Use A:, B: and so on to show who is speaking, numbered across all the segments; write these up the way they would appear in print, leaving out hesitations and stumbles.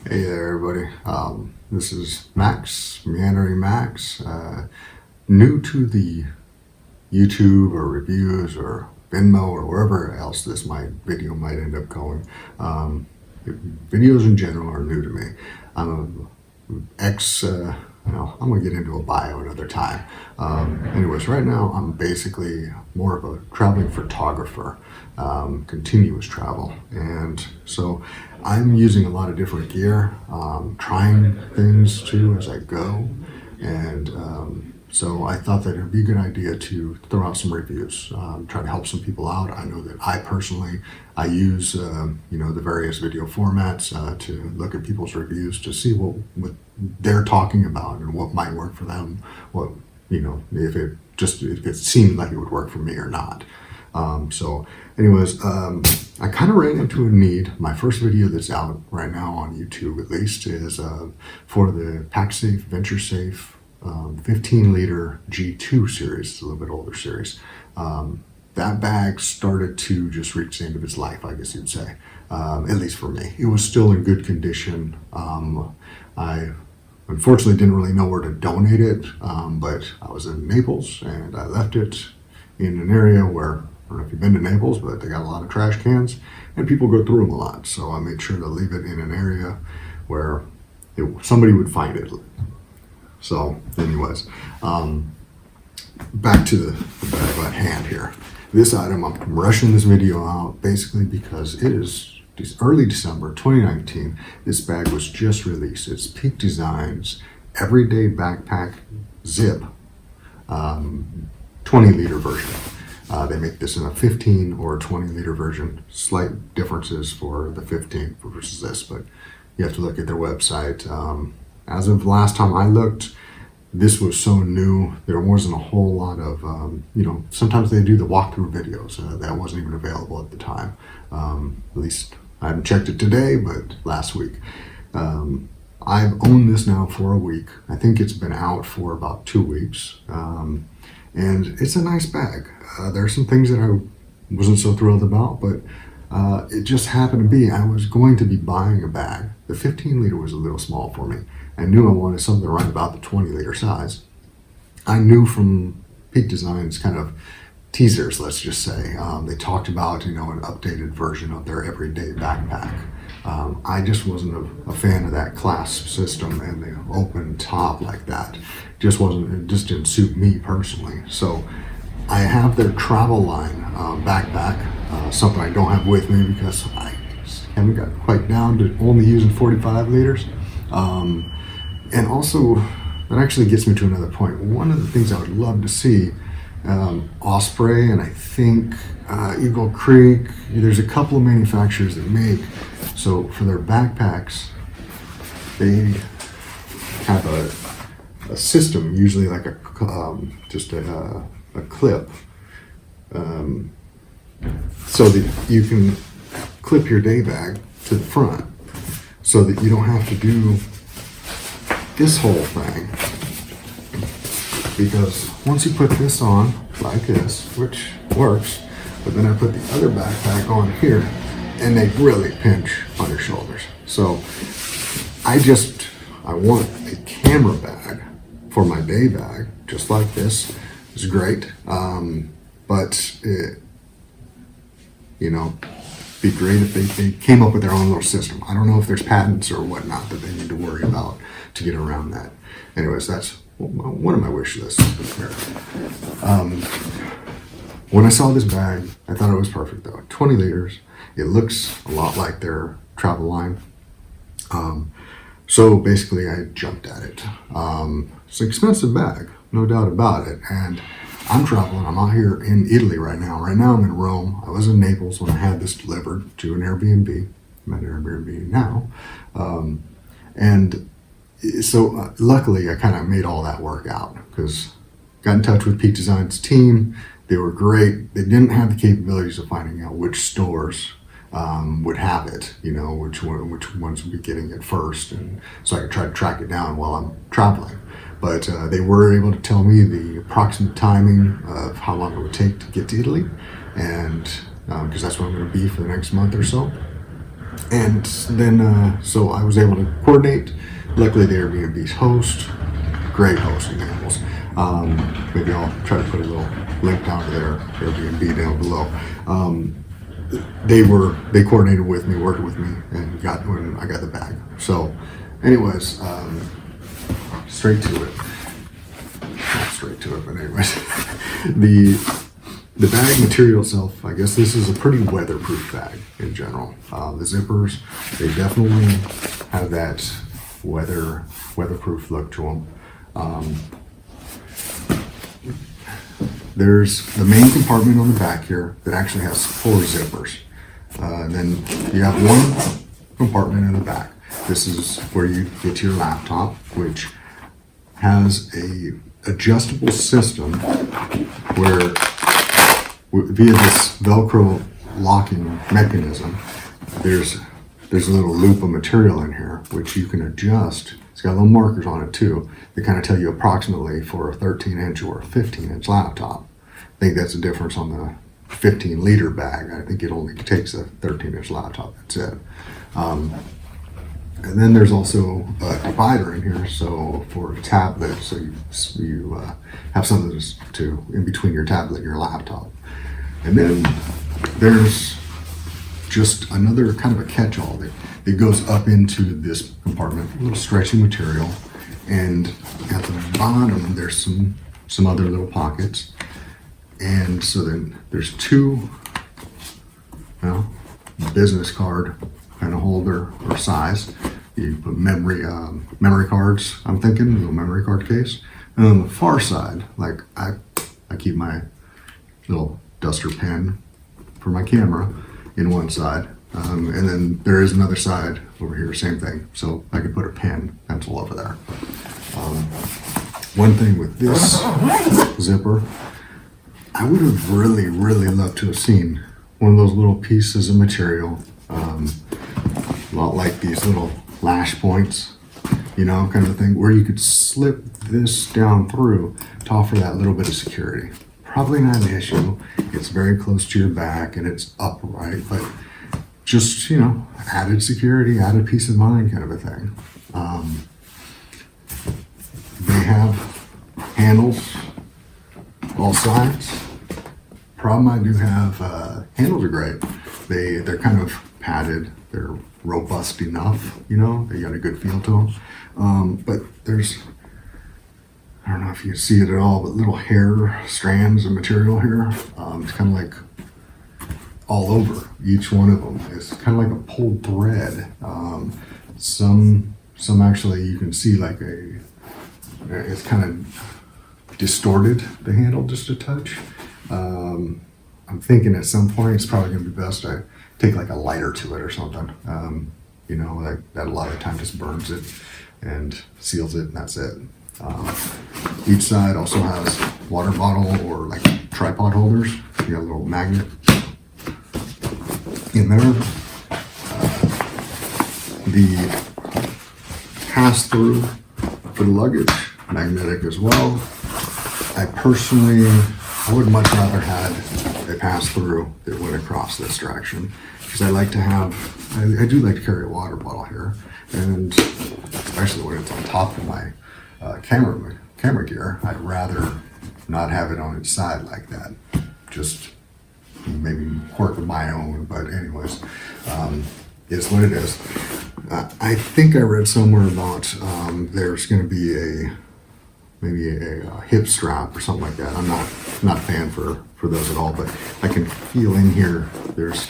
A: Hey there, everybody. This is Max, Meandering Max, new to the YouTube or reviews or Venmo or wherever else this video might end up going. Videos in general are new to me. I'm I'm gonna get into a bio another time. Anyways, right now I'm basically more of a traveling photographer, continuous travel, and so I'm using a lot of different gear, trying things too as I go, and so I thought that it would be a good idea to throw out some reviews, try to help some people out. I know that I use the various video formats to look at people's reviews to see what they're talking about and what might work for them. What if it seemed like it would work for me or not. I kind of ran into a need. My first video that's out right now on YouTube, at least, is for the PackSafe Venture Safe 15-liter G2 series. It's a little bit older series. That bag started to just reach the end of its life, I guess you'd say, at least for me. It was still in good condition. I unfortunately didn't really know where to donate it, but I was in Naples and I left it in an area where, I don't know if you've been to Naples, but they got a lot of trash cans and people go through them a lot. So I made sure to leave it in an area where somebody would find it. So anyways, back to the bag at hand here. This item, I'm rushing this video out basically because it is early December 2019. This bag was just released. It's Peak Designs Everyday Backpack Zip 20-liter version. They make this in a 15 or a 20-liter version. Slight differences for the 15 versus this, but you have to look at their website. As of last time I looked, this was so new, there wasn't a whole lot of, sometimes they do the walkthrough videos. That wasn't even available at the time. At least I haven't checked it today, but last week. I've owned this now for a week. I think it's been out for about 2 weeks. And it's a nice bag. There are some things that I wasn't so thrilled about, but it just happened to be, I was going to be buying a bag. The 15-liter was a little small for me. I knew I wanted something right about the 20-liter size. I knew from Peak Designs kind of teasers, let's just say, they talked about, an updated version of their everyday backpack. I just wasn't a fan of that clasp system and the open top like that. It just didn't suit me personally. So I have their travel line backpack, something I don't have with me because I haven't got quite down to only using 45 liters. And also, that actually gets me to another point. One of the things I would love to see, Osprey and I think Eagle Creek, there's a couple of manufacturers that make, so for their backpacks, they have a system, usually like just a clip, so that you can clip your day bag to the front so that you don't have to do this whole thing, because once you put this on like this, which works, but then I put the other backpack on here and they really pinch on your shoulders. So I want a camera bag for my day bag, just like this. It's great, but be great if they came up with their own little system. I don't know if there's patents or whatnot that they need to worry about to get around that. Anyways, that's one of my wish lists here. When I saw this bag, I thought it was perfect though. 20 liters. It looks a lot like their travel line. So basically I jumped at it. It's an expensive bag, no doubt about it. And I'm traveling. I'm out here in Italy right now. Right now I'm in Rome. I was in Naples when I had this delivered to an Airbnb. I'm at an Airbnb now. So luckily I kind of made all that work out because got in touch with Peak Designs team. They were great. They didn't have the capabilities of finding out which stores would have it, which ones would be getting it first. And so I could try to track it down while I'm traveling. But they were able to tell me the approximate timing of how long it would take to get to Italy, and because that's where I'm going to be for the next month or so. And then, so I was able to coordinate. Luckily, the Airbnb's host, great hosting animals. Maybe I'll try to put a little link down to their Airbnb down below. They coordinated with me, worked with me, and when I got the bag. So, anyways, straight to it. Not straight to it, but anyways, the bag material itself, I guess this is a pretty weatherproof bag in general. The zippers, they definitely have that weatherproof look to them. There's the main compartment on the back here that actually has 4 zippers. Then you have one compartment in the back. This is where you get to your laptop, which has a adjustable system where via this Velcro locking mechanism, there's a little loop of material in here which you can adjust. It's got little markers on it too. They kind of tell you approximately for a 13-inch or a 15-inch laptop. I think that's the difference on the 15-liter bag. I think it only takes a 13-inch laptop. That's it. And then there's also a divider in here, so for a tablet, so you have something to in between your tablet and your laptop. And then there's just another kind of a catch-all that goes up into this compartment, a little stretchy material, and at the bottom there's some other little pockets. And so then there's 2 business card kind of holder or size. You put memory cards, I'm thinking, a little memory card case. And on the far side, like I keep my little duster pen for my camera in one side. And then there is another side over here, same thing. So I could put a pen, pencil over there. One thing with this zipper, I would have really, really loved to have seen one of those little pieces of material, a lot like these little lash points, kind of thing, where you could slip this down through to offer that little bit of security. Probably not an issue. It's very close to your back and it's upright, but just, added security, added peace of mind kind of a thing. They have handles all sides. Problem I do have, handles are great. They're kind of padded. They're robust enough, they got a good feel to them. But there's, I don't know if you can see it at all, but little hair strands of material here. It's kind of like all over each one of them. It's kind of like a pulled thread. Some actually you can see like it's kind of distorted, the handle just a touch. I'm thinking at some point it's probably going to be best I take like a lighter to it or something. Like that a lot of time just burns it and seals it, and that's it. Each side also has water bottle or like tripod holders. You got a little magnet in there. The pass-through for the luggage, magnetic as well. I would much rather had a pass-through that went across this direction, because I do like to carry a water bottle here, and especially when it's on top of my camera gear, I'd rather not have it on its side like that. Just maybe quirk of my own, but anyways, it's what it is. I think I read somewhere about there's going to be maybe a hip strap or something like that. I'm not a fan for those at all, but I can feel in here, there's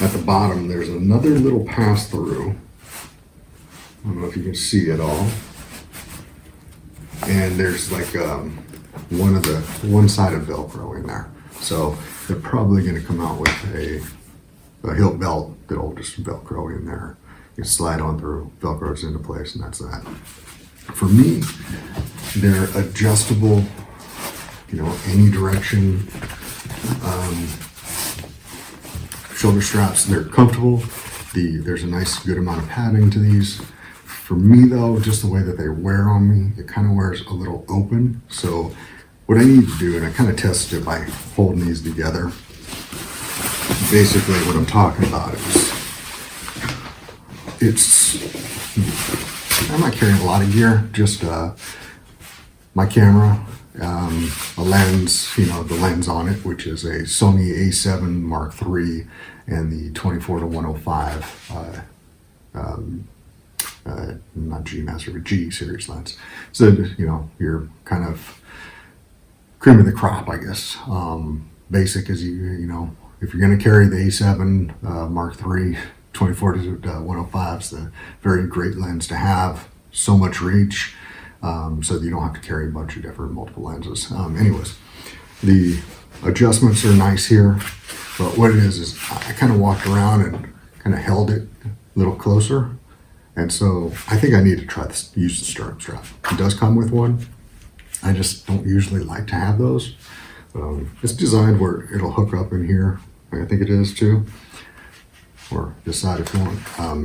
A: at the bottom, there's another little pass through. I don't know if you can see it all. And there's like one side of Velcro in there. So they're probably going to come out with a hilt belt that'll just Velcro in there. You slide on through, Velcro's into place, and that's that. For me, they're adjustable, any direction. Shoulder straps, they're comfortable. There's a nice good amount of padding to these. For me though, just the way that they wear on me, it kind of wears a little open. So what I need to do, and I kind of tested it by holding these together, basically what I'm talking about is I'm not carrying a lot of gear, just my camera, a lens, the lens on it, which is a Sony A7 Mark III and the 24 to 105, not G Master, but G series lens. So, you're kind of cream of the crop, I guess. Basic as if you're going to carry the A7 Mark III 24 to 105, it's a very great lens to have, so much reach, so that you don't have to carry a bunch of different multiple lenses. Anyways, the adjustments are nice here, but what it is I kind of walked around and kind of held it a little closer, and so I think I need to try this, use the stirrup strap. It does come with one. I just don't usually like to have those. It's designed where it'll hook up in here. I think it is too, or this side if you want.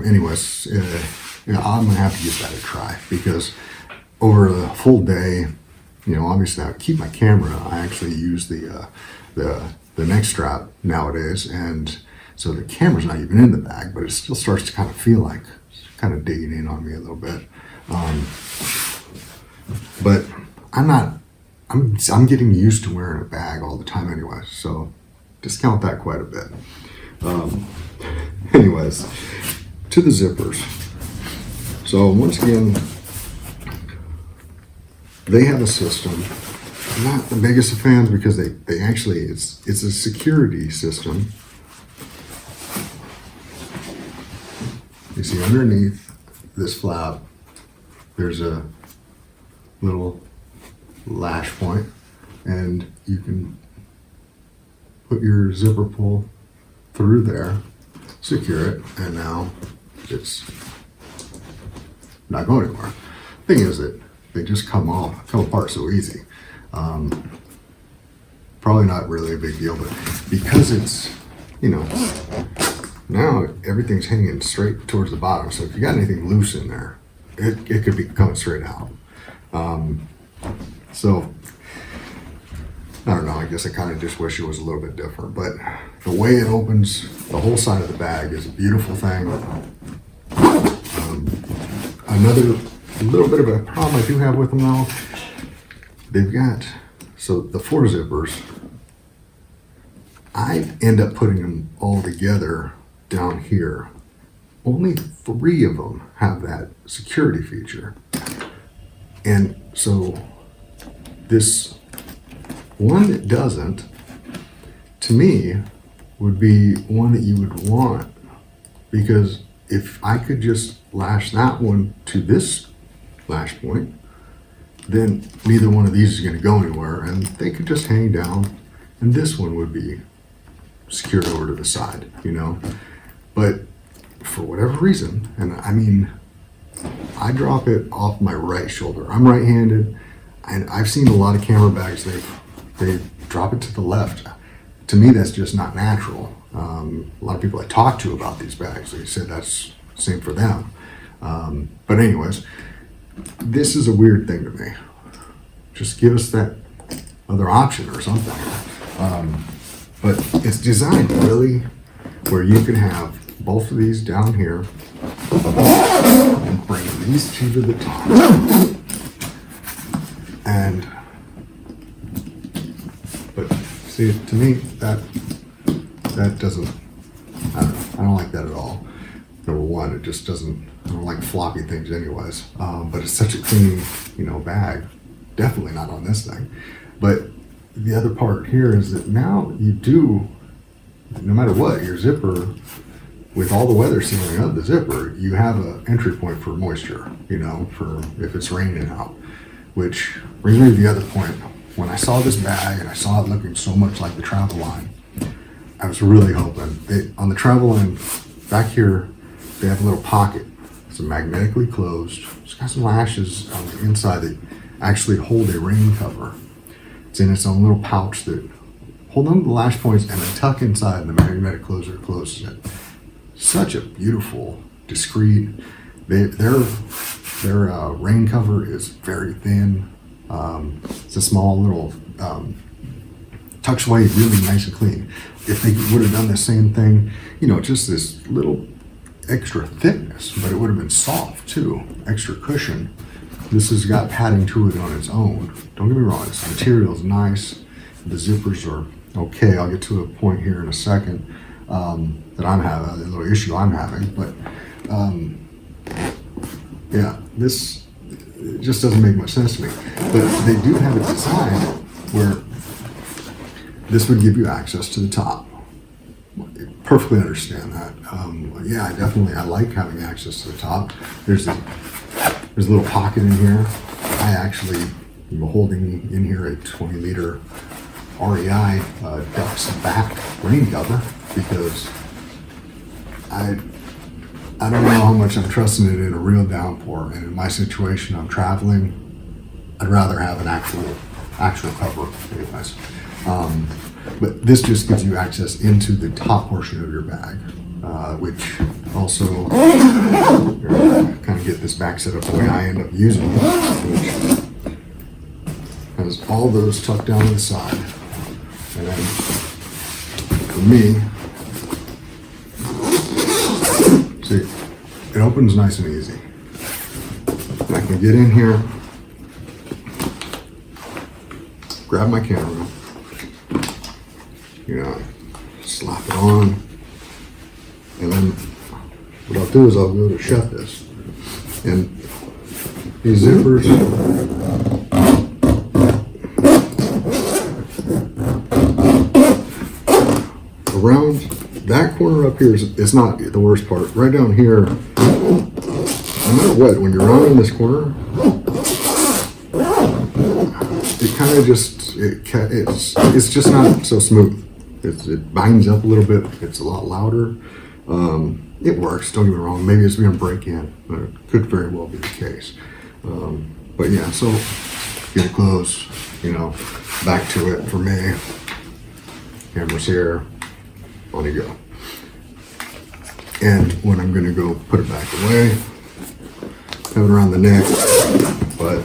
A: Anyways, I'm gonna have to give that a try, because over the full day, obviously I keep my camera. I actually use the neck strap nowadays, and so the camera's not even in the bag, but it still starts to kind of feel like it's kind of digging in on me a little bit. But I'm getting used to wearing a bag all the time anyway, so discount that quite a bit. Anyways, to the zippers. So once again, they have a system. I'm not the biggest of fans, because they actually, it's a security system. You see underneath this flap, there's a little lash point, and you can put your zipper pull through there, secure it, and now it's not going anywhere. Thing is that they just come apart so easy. Probably not really a big deal, but because it's, now everything's hanging straight towards the bottom, so if you got anything loose in there, it could be coming straight out. So I don't know, I guess I kind of just wish it was a little bit different, but the way it opens the whole side of the bag is a beautiful thing. Another little bit of a problem I do have with them though, they've got, so the 4 zippers, I end up putting them all together down here. Only 3 of them have that security feature. And so this one that doesn't, to me, would be one that you would want, because if I could just lash that one to this lash point, then neither one of these is going to go anywhere, and they could just hang down, and this one would be secured over to the side, But for whatever reason, and I mean, I drop it off my right shoulder. I'm right-handed, and I've seen a lot of camera bags, they drop it to the left. To me, that's just not natural. A lot of people I talk to about these bags, they said that's the same for them. But anyways, this is a weird thing to me. Just give us that other option or something. But it's designed really where you can have both of these down here and bring these 2 to the top. But see, to me, that doesn't, I don't like that at all. Number one, it just doesn't, I don't like floppy things anyways. But it's such a clean, bag. Definitely not on this thing. But the other part here is that now you do, no matter what, your zipper, with all the weather sealing of the zipper, you have an entry point for moisture, for if it's raining out. Which brings me to the other point. When I saw this bag and I saw it looking so much like the travel line, I was really hoping. On the travel line, back here, they have a little pocket. It's magnetically closed. It's got some lashes on the inside that actually hold a rain cover. It's in its own little pouch that hold on to the lash points and then tuck inside, and the magnetic closer closes it. Such a beautiful, discreet. Their rain cover is very thin. It's a small little tucks away really nice and clean. If they would have done the same thing, just this little extra thickness, but it would have been soft too, extra cushion. This has got padding to it on its own. Don't get me wrong, this material is nice. The zippers are okay. I'll get to a point here in a second that I'm having, a little issue I'm having, but yeah, this it just doesn't make much sense to me. But they do have it designed where this would give you access to the top. Perfectly understand that. Yeah, I like having access to the top. There's a little pocket in here. I actually am holding in here a 20-liter REI Duck's Back rain cover because I don't know how much I'm trusting it in a real downpour, and in my situation, I'm traveling. I'd rather have an actual cover, anyways. But this just gives you access into the top portion of your bag, which also kind of get this back set up the way I end up using it, which has all those tucked down to the side. And then for me, see, it opens nice and easy. And I can get in here, grab my camera, slap it on, and then what I'll do is I'll go to shut this. And these zippers, around that corner up here is not the worst part. Right down here, no matter what, when you're rounding this corner, it kind of it's just not so smooth. It binds up a little bit. It's a lot louder. It works, don't get me wrong. Maybe it's going to break in, but it could very well be the case. But yeah, so get it close, back to it for me. Camera's here, on you go. And when I'm going to go put it back away, have it around the neck. But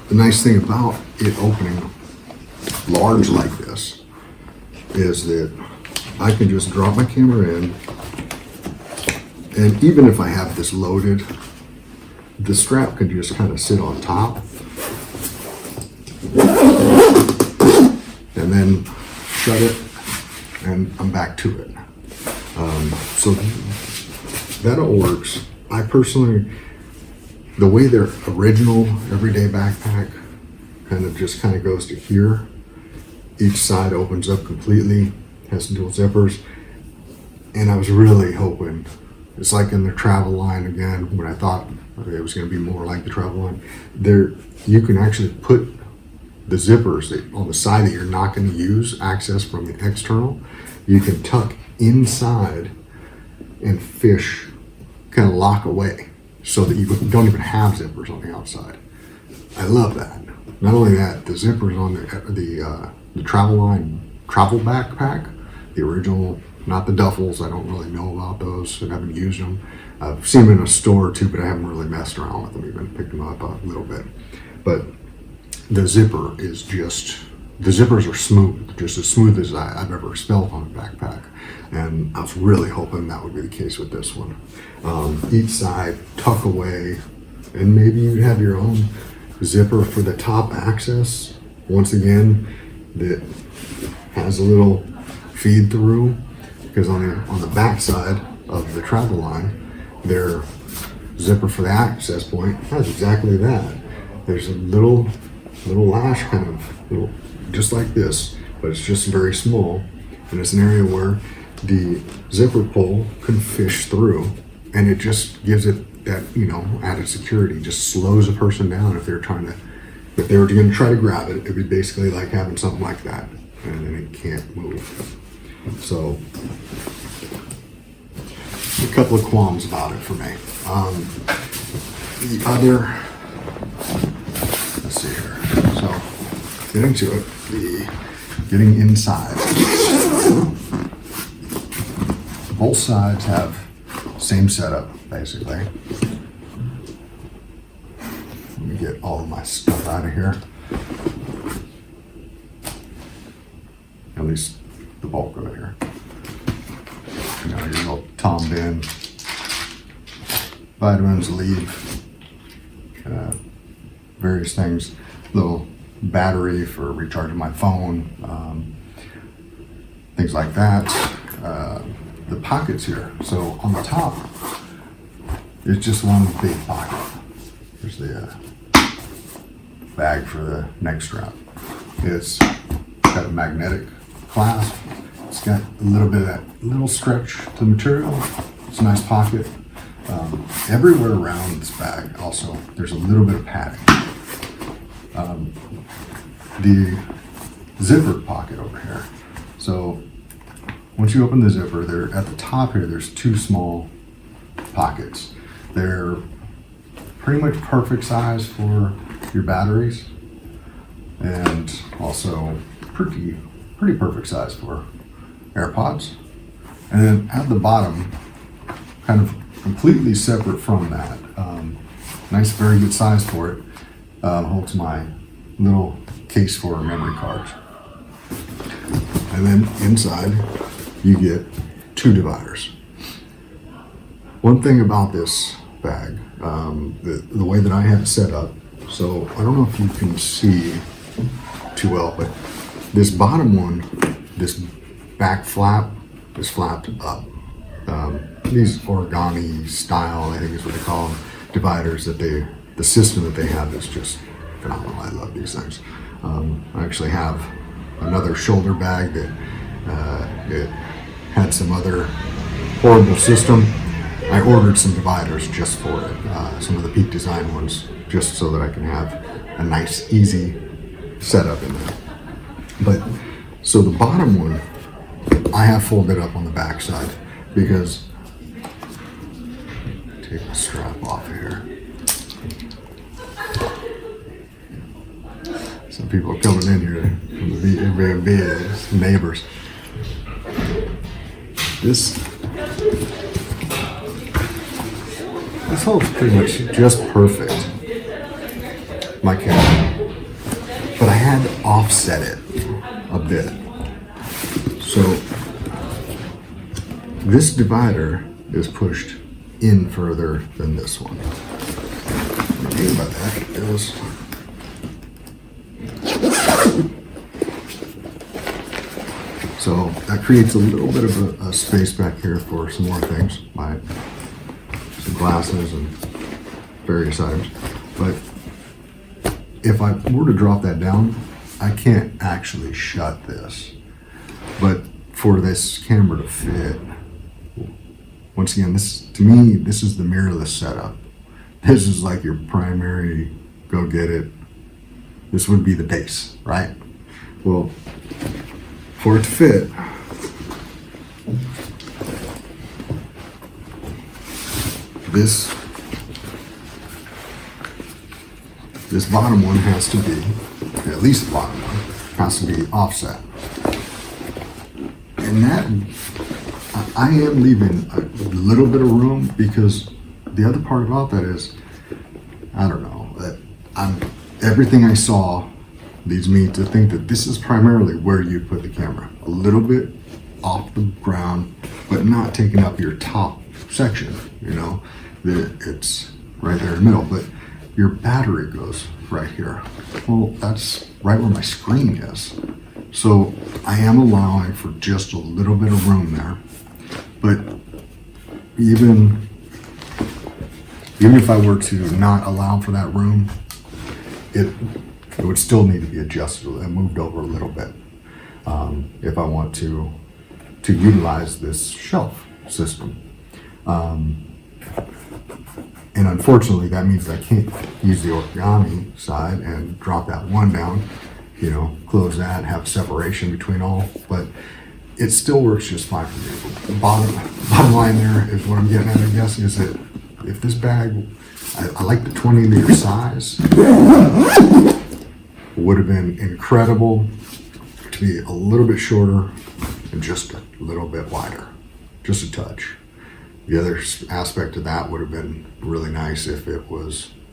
A: the nice thing about it opening large like this is that I can just drop my camera in, and even if I have this loaded, the strap can just kind of sit on top and then shut it, and I'm back to it. So that all works. I personally, the way their original everyday backpack kind of goes to here, each side opens up completely, has dual zippers, and I was really hoping, it's like in the travel line again, when I thought it was going to be more like the travel line, there you can actually put the zippers on the side that you're not going to use, access from the external, you can tuck inside and fish kind of lock away so that you don't even have zippers on the outside. I love that. Not only that, the zippers on the travel line travel backpack, the original, not the duffels. I don't really know about those. I haven't used them. I've seen them in a store or two, but I haven't really messed around with them, even picked them up a little bit. But the zipper is the zippers are smooth, just as smooth as I've ever spelled on a backpack. And I was really hoping that would be the case with this one. Each side, tuck away, and maybe you'd have your own zipper for the top access. Once again, that has a little feed through, because on the back side of the travel line, their zipper for the access point has exactly that. There's a little lash kind of just like this, but it's just very small, and it's an area where the zipper pull can fish through, and it just gives it that added security. Just slows a person down if they were going to try to grab it. It'd be basically like having something like that, and then it can't move. So a couple of qualms about it for me. The other, let's see here. So getting to it, getting inside. Both sides have same setup, basically. Let me get all of my stuff out of here. At least the bulk of it here. Your little Tom bin, vitamins, leave, various things, little battery for recharging my phone, things like that. The pockets here. So on the top, it's just one big pocket. There's the bag for the neck strap. It's got a magnetic clasp. It's got a little bit of that little stretch to the material. It's a nice pocket. Everywhere around this bag also, there's a little bit of padding. The zipper pocket over here. So once you open the zipper, there at the top here, there's two small pockets. They're pretty much perfect size for your batteries, and also pretty perfect size for AirPods. And then at the bottom, kind of completely separate from that, nice, very good size for it, holds my little case for memory cards. And then inside, you get two dividers. One thing about this bag, the way that I have it set up, so I don't know if you can see too well, but this bottom one, this back flap is flapped up. These origami style, I think is what they call them, dividers that the system that they have is just phenomenal. I love these things. I actually have another shoulder bag that it had some other horrible system. I ordered some dividers just for it, some of the Peak Design ones, just so that I can have a nice, easy setup in there. But so the bottom one, I have folded up on the back side because, take the strap off here. Some people are coming in here from the Airbnb, neighbors. This holds pretty much just perfect, my camera, but I had to offset it a bit. So this divider is pushed in further than this one. The thing about that is so that creates a little bit of a space back here for some more things, like some glasses and various items. But if I were to drop that down, I can't actually shut this. But for this camera to fit, once again, to me, this is the mirrorless setup. This is like your primary go get it. This would be the base, right? Well, for it to fit, this bottom one has to be, at least the bottom one, has to be offset. And that, I am leaving a little bit of room because the other part about that is, I don't know, that everything I saw leads me to think that this is primarily where you put the camera. A little bit off the ground, but not taking up your top section, you know, that it's right there in the middle, but your battery goes right here. Well, that's right where my screen is. So I am allowing for just a little bit of room there, but even if I were to not allow for that room, it would still need to be adjusted and moved over a little bit if I want to utilize this shelf system. And unfortunately, that means I can't use the origami side and drop that one down, you know, close that, have separation between all, but it still works just fine for me. The bottom line there is what I'm getting at, I guess, is that if this bag, I like the 20 liter size, would have been incredible to be a little bit shorter and just a little bit wider, just a touch. The other aspect of that would have been really nice if it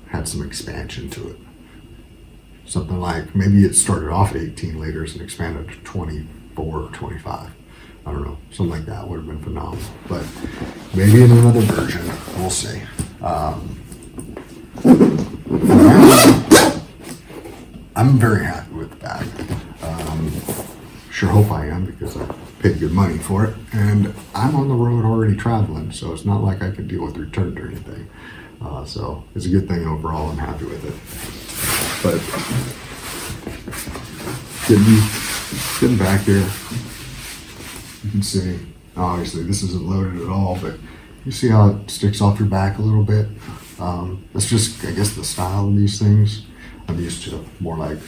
A: had some expansion to it. Something like maybe it started off at 18 liters and expanded to 24 or 25. I don't know, something like that would have been phenomenal. But maybe in another version, we'll see. I'm very happy with the bag. Sure hope I am, because I paid good money for it, and I'm on the road already traveling, so it's not like I can deal with returns or anything. So it's a good thing overall. I'm happy with it. But getting back here, you can see, obviously this isn't loaded at all, but you see how it sticks off your back a little bit. That's just, I guess, the style of these things. I'm used to more like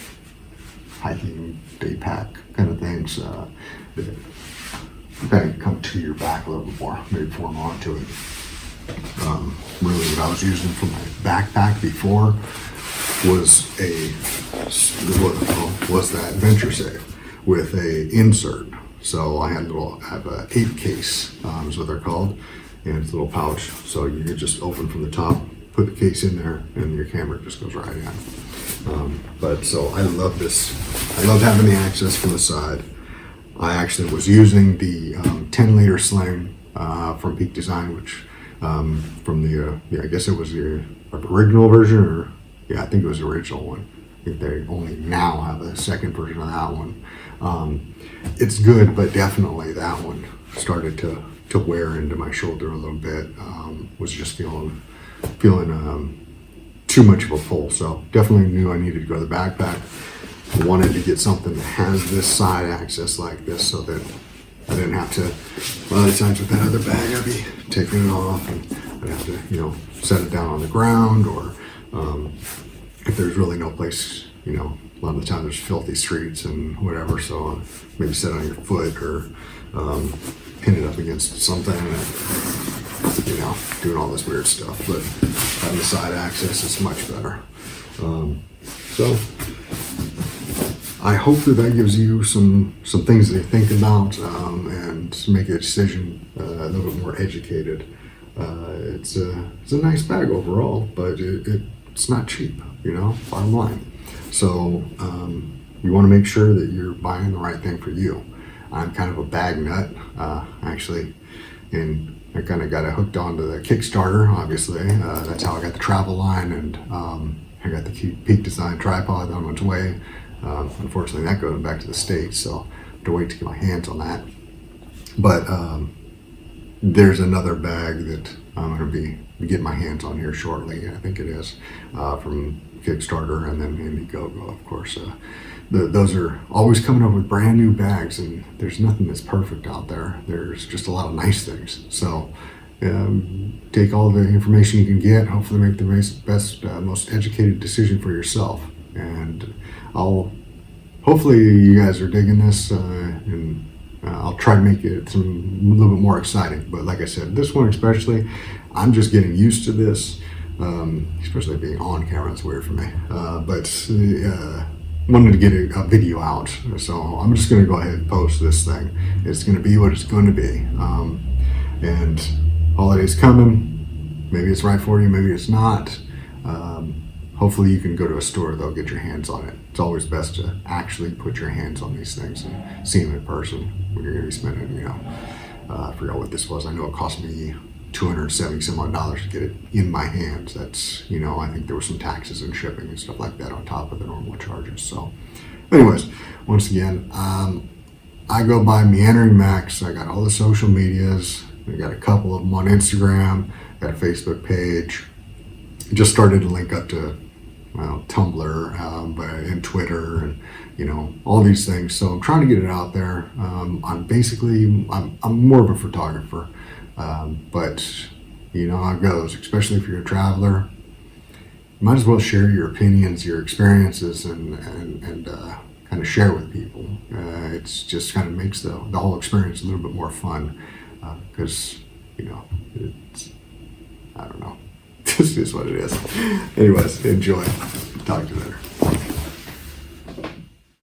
A: hiking, day pack kind of things that kind of come to your back a little bit more, maybe form onto it. Really what I was using for my backpack before was that Adventure Safe with a insert. So I have a 8 case, is what they're called, and it's a little pouch. So you can just open from the top, put the case in there, and your camera just goes right in. But so I love this. I love having the access from the side. I actually was using the 10-liter sling from Peak Design, which from the I guess it was the original version, or I think it was the original one. I think they only now have a second version of that one. It's good, but definitely that one started to wear into my shoulder a little bit. Was just feeling too much of a pull. So definitely knew I needed to go to the backpack. I wanted to get something that has this side access like this, so that I didn't have to, a lot of times with that other bag, I'd be taking it off and I'd have to, set it down on the ground, or if there's really no place, a lot of the time there's filthy streets and whatever, so maybe sit on your foot or pin it up against something and, doing all this weird stuff. But having the side access is much better. So I hope that gives you some things to think about and make a decision a little bit more educated. It's a nice bag overall, but it's not cheap, bottom line. So you want to make sure that you're buying the right thing for you. I'm kind of a bag nut, actually, and I kind of got hooked onto the Kickstarter, obviously. That's how I got the travel line, and I got the Peak Design tripod on its way. Unfortunately, that goes back to the States, so I have to wait to get my hands on that. But there's another bag that I'm going to be getting my hands on here shortly. I think it is from Kickstarter, and then Indiegogo, of course. Those are always coming up with brand new bags, and there's nothing that's perfect out there. There's just a lot of nice things. So take all the information you can get, hopefully make the best, most educated decision for yourself. And hopefully you guys are digging this, and I'll try to make it a little bit more exciting. But like I said, this one especially, I'm just getting used to this, especially being on camera. It's weird for me. But wanted to get a video out, so I'm just going to go ahead and post this thing. It's going to be what it's going to be. And holidays coming. Maybe it's right for you, maybe it's not. Hopefully you can go to a store, they'll get your hands on it. It's always best to actually put your hands on these things and see them in person when you're going to be spending, I forgot what this was. I know it cost me $270 some odd dollars to get it in my hands. That's, I think there were some taxes and shipping and stuff like that on top of the normal charges. So anyways, once again, I go by Meandering Max. I got all the social medias. I got a couple of them on Instagram, got a Facebook page. Just started to link up to Tumblr and Twitter and all these things. So I'm trying to get it out there. I'm more of a photographer, but how it goes. Especially if you're a traveler, you might as well share your opinions, your experiences, and kind of share with people. It's just kind of makes the whole experience a little bit more fun because it's, I don't know. This is what it is. Anyways, enjoy. Talk to you later.